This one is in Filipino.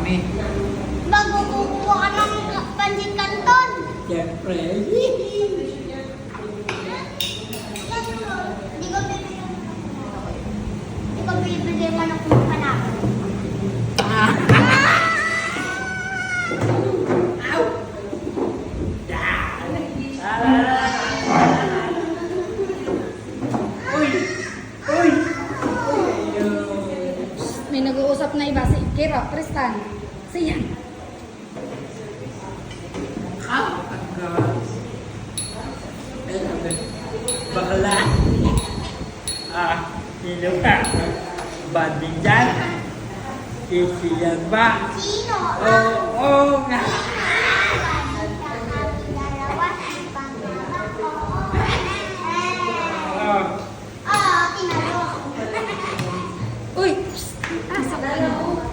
kami. Bago kukuha ka ng pansit canton. Siyempre. Di ko bibili man ako ng panalo. Uy! Uy! May nag-uusap na iba si Kira, Tristan. Siya. Bakla. Sino ka? Bandi dyan? Sisiyan ba? Sino? Oo nga. Tinalo. Uy! Ah, sakay mo.